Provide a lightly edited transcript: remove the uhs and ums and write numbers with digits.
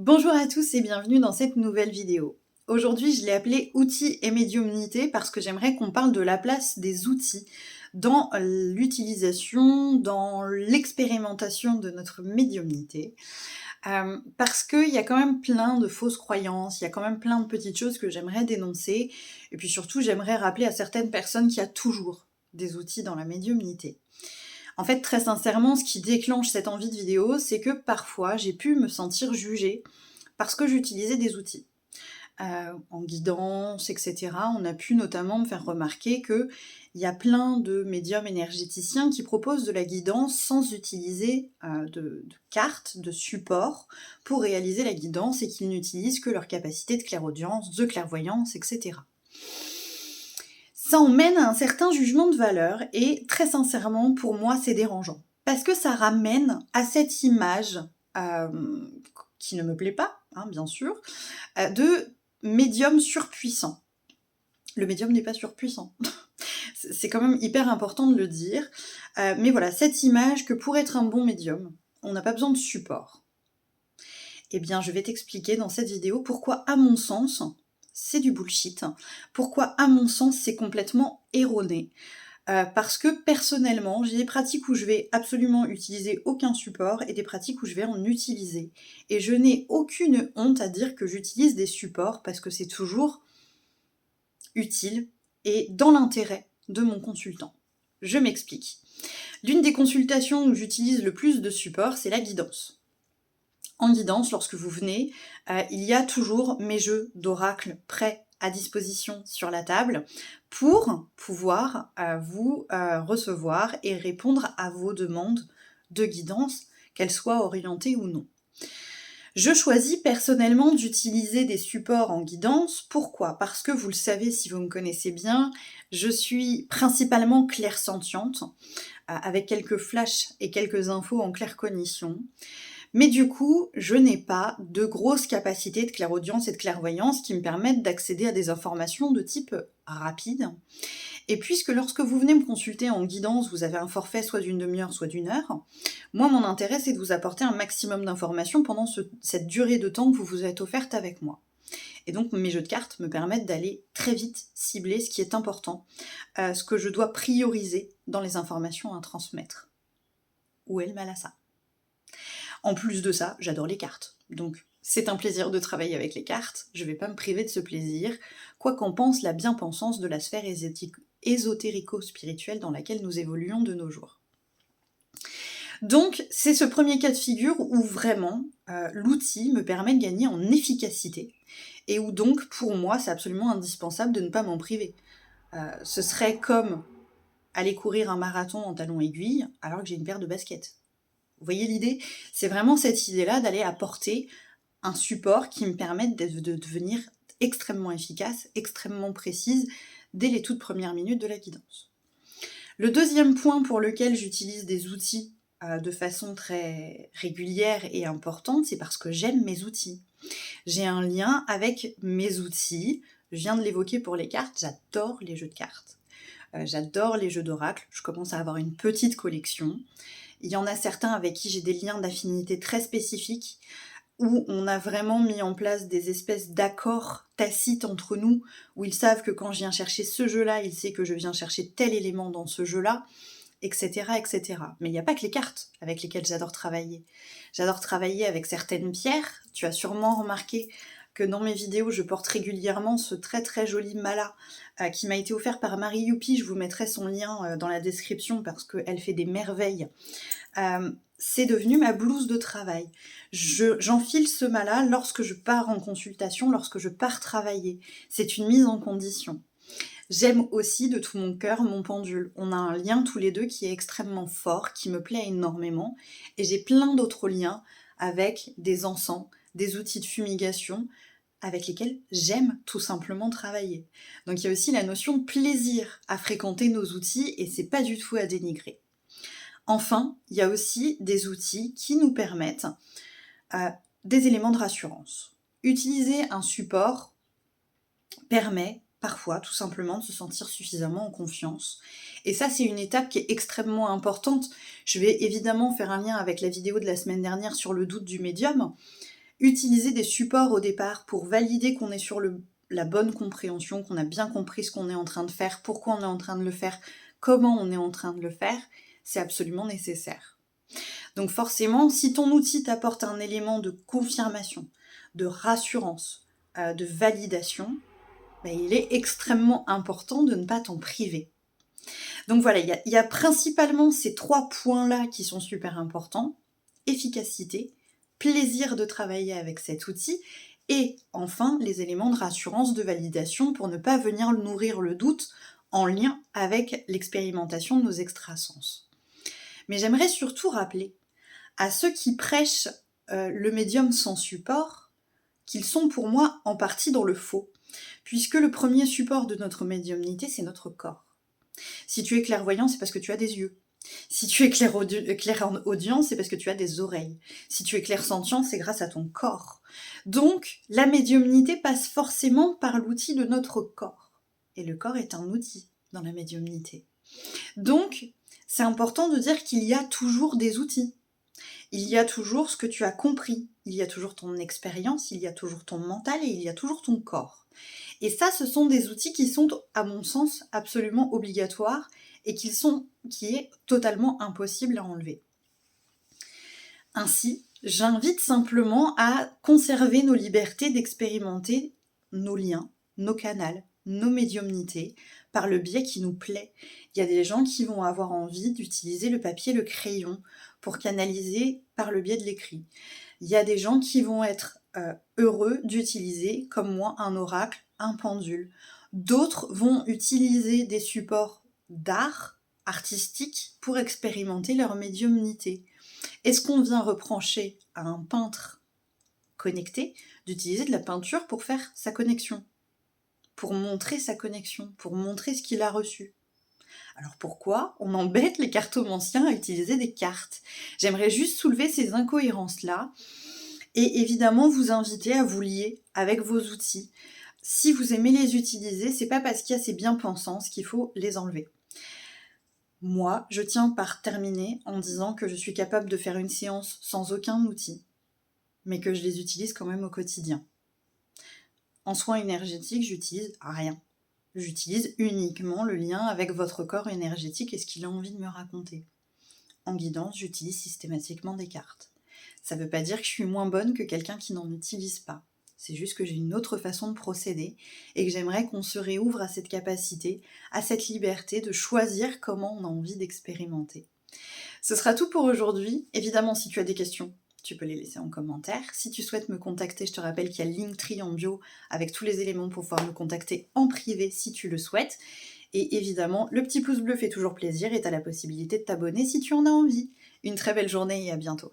Bonjour à tous et bienvenue dans cette nouvelle vidéo. Aujourd'hui, je l'ai appelée outils et médiumnité parce que j'aimerais qu'on parle de la place des outils dans l'utilisation, dans l'expérimentation de notre médiumnité. Parce qu'il y a quand même plein de fausses croyances, il y a quand même plein de petites choses que j'aimerais dénoncer. Et puis surtout, j'aimerais rappeler à certaines personnes qu'il y a toujours des outils dans la médiumnité. En fait, très sincèrement, ce qui déclenche cette envie de vidéo, c'est que parfois, j'ai pu me sentir jugée parce que j'utilisais des outils. En guidance, etc. On a pu notamment me faire remarquer qu'il y a plein de médiums énergéticiens qui proposent de la guidance sans utiliser de cartes, de support pour réaliser la guidance et qu'ils n'utilisent que leur capacité de clairaudience, de clairvoyance, etc. Ça emmène à un certain jugement de valeur et très sincèrement, pour moi, c'est dérangeant. Parce que ça ramène à cette image qui ne me plaît pas, hein, bien sûr, de médium surpuissant. Le médium n'est pas surpuissant. C'est quand même hyper important de le dire. Mais voilà, cette image que pour être un bon médium, on n'a pas besoin de support. Eh bien, je vais t'expliquer dans cette vidéo pourquoi, à mon sens, c'est du bullshit. Pourquoi, à mon sens, c'est complètement erroné. Parce que personnellement, j'ai des pratiques où je vais absolument utiliser aucun support et des pratiques où je vais en utiliser. Et je n'ai aucune honte à dire que j'utilise des supports parce que c'est toujours utile et dans l'intérêt de mon consultant. Je m'explique. L'une des consultations où j'utilise le plus de supports, c'est la guidance. En guidance, lorsque vous venez, il y a toujours mes jeux d'oracle prêts à disposition sur la table pour pouvoir vous recevoir et répondre à vos demandes de guidance, qu'elles soient orientées ou non. Je choisis personnellement d'utiliser des supports en guidance. Pourquoi ? Parce que vous le savez, si vous me connaissez bien, je suis principalement clairsentiente, avec quelques flashs et quelques infos en claircognition. Mais du coup, je n'ai pas de grosses capacités de clairaudience et de clairvoyance qui me permettent d'accéder à des informations de type rapide. Et puisque lorsque vous venez me consulter en guidance, vous avez un forfait soit d'une demi-heure, soit d'une heure, moi mon intérêt c'est de vous apporter un maximum d'informations pendant cette durée de temps que vous vous êtes offerte avec moi. Et donc mes jeux de cartes me permettent d'aller très vite cibler ce qui est important, ce que je dois prioriser dans les informations à transmettre. Où est le malasa ? En plus de ça, j'adore les cartes. Donc, c'est un plaisir de travailler avec les cartes. Je vais pas me priver de ce plaisir, quoi qu'en pense la bien-pensance de la sphère ésotérico-spirituelle dans laquelle nous évoluons de nos jours. Donc, c'est ce premier cas de figure où vraiment l'outil me permet de gagner en efficacité et où donc, pour moi, c'est absolument indispensable de ne pas m'en priver. Ce serait comme aller courir un marathon en talons aiguilles alors que j'ai une paire de baskets. Vous voyez l'idée ? C'est vraiment cette idée-là d'aller apporter un support qui me permette de devenir extrêmement efficace, extrêmement précise dès les toutes premières minutes de la guidance. Le deuxième point pour lequel j'utilise des outils de façon très régulière et importante, c'est parce que j'aime mes outils. J'ai un lien avec mes outils. Je viens de l'évoquer pour les cartes, j'adore les jeux de cartes. J'adore les jeux d'oracle, je commence à avoir une petite collection. Il y en a certains avec qui j'ai des liens d'affinité très spécifiques, où on a vraiment mis en place des espèces d'accords tacites entre nous, où ils savent que quand je viens chercher ce jeu-là, ils savent que je viens chercher tel élément dans ce jeu-là, etc., etc. Mais il n'y a pas que les cartes avec lesquelles j'adore travailler. J'adore travailler avec certaines pierres. Tu as sûrement remarqué que dans mes vidéos, je porte régulièrement ce très très joli mala qui m'a été offert par Marie Youpi. Je vous mettrai son lien dans la description parce qu'elle fait des merveilles. C'est devenu ma blouse de travail. J'enfile ce mala lorsque je pars en consultation, lorsque je pars travailler. C'est une mise en condition. J'aime aussi de tout mon cœur mon pendule. On a un lien tous les deux qui est extrêmement fort, qui me plaît énormément. Et j'ai plein d'autres liens avec des encens, des outils de fumigation, avec lesquels j'aime tout simplement travailler. Donc il y a aussi la notion de plaisir à fréquenter nos outils et c'est pas du tout à dénigrer. Enfin, il y a aussi des outils qui nous permettent des éléments de rassurance. Utiliser un support permet parfois tout simplement de se sentir suffisamment en confiance. Et ça, c'est une étape qui est extrêmement importante. Je vais évidemment faire un lien avec la vidéo de la semaine dernière sur le doute du médium. Utiliser des supports au départ pour valider qu'on est sur la bonne compréhension, qu'on a bien compris ce qu'on est en train de faire, pourquoi on est en train de le faire, comment on est en train de le faire, c'est absolument nécessaire. Donc forcément, si ton outil t'apporte un élément de confirmation, de rassurance, de validation, il est extrêmement important de ne pas t'en priver. Donc voilà, il y a principalement ces 3 points-là qui sont super importants. Efficacité, plaisir de travailler avec cet outil, et enfin les éléments de rassurance, de validation pour ne pas venir nourrir le doute en lien avec l'expérimentation de nos extrasens. Mais j'aimerais surtout rappeler à ceux qui prêchent le médium sans support qu'ils sont pour moi en partie dans le faux, puisque le premier support de notre médiumnité, c'est notre corps. Si tu es clairvoyant, c'est parce que tu as des yeux. Si tu es clairaudient, c'est parce que tu as des oreilles. Si tu es clairsentient, c'est grâce à ton corps. Donc, la médiumnité passe forcément par l'outil de notre corps. Et le corps est un outil dans la médiumnité. Donc, c'est important de dire qu'il y a toujours des outils. Il y a toujours ce que tu as compris. Il y a toujours ton expérience, il y a toujours ton mental et il y a toujours ton corps. Et ça, ce sont des outils qui sont, à mon sens, absolument obligatoires et qui est totalement impossible à enlever. Ainsi, j'invite simplement à conserver nos libertés d'expérimenter nos liens, nos canaux, nos médiumnités, par le biais qui nous plaît. Il y a des gens qui vont avoir envie d'utiliser le papier, le crayon, pour canaliser par le biais de l'écrit. Il y a des gens qui vont être heureux d'utiliser, comme moi, un oracle, un pendule. D'autres vont utiliser des supports d'art artistique pour expérimenter leur médiumnité. Est-ce qu'on vient reprocher à un peintre connecté d'utiliser de la peinture pour faire sa connexion, pour montrer sa connexion, pour montrer ce qu'il a reçu? Alors pourquoi on embête les cartomanciens à utiliser des cartes? J'aimerais juste soulever ces incohérences-là et évidemment vous inviter à vous lier avec vos outils. Si vous aimez les utiliser, c'est pas parce qu'il y a ces bien-pensances qu'il faut les enlever. Moi, je tiens par terminer en disant que je suis capable de faire une séance sans aucun outil, mais que je les utilise quand même au quotidien. En soins énergétiques, j'utilise rien. J'utilise uniquement le lien avec votre corps énergétique et ce qu'il a envie de me raconter. En guidance, j'utilise systématiquement des cartes. Ça ne veut pas dire que je suis moins bonne que quelqu'un qui n'en utilise pas. C'est juste que j'ai une autre façon de procéder et que j'aimerais qu'on se réouvre à cette capacité, à cette liberté de choisir comment on a envie d'expérimenter. Ce sera tout pour aujourd'hui. Évidemment, si tu as des questions, tu peux les laisser en commentaire. Si tu souhaites me contacter, je te rappelle qu'il y a le Linktree en bio avec tous les éléments pour pouvoir me contacter en privé si tu le souhaites. Et évidemment, le petit pouce bleu fait toujours plaisir et tu as la possibilité de t'abonner si tu en as envie. Une très belle journée et à bientôt.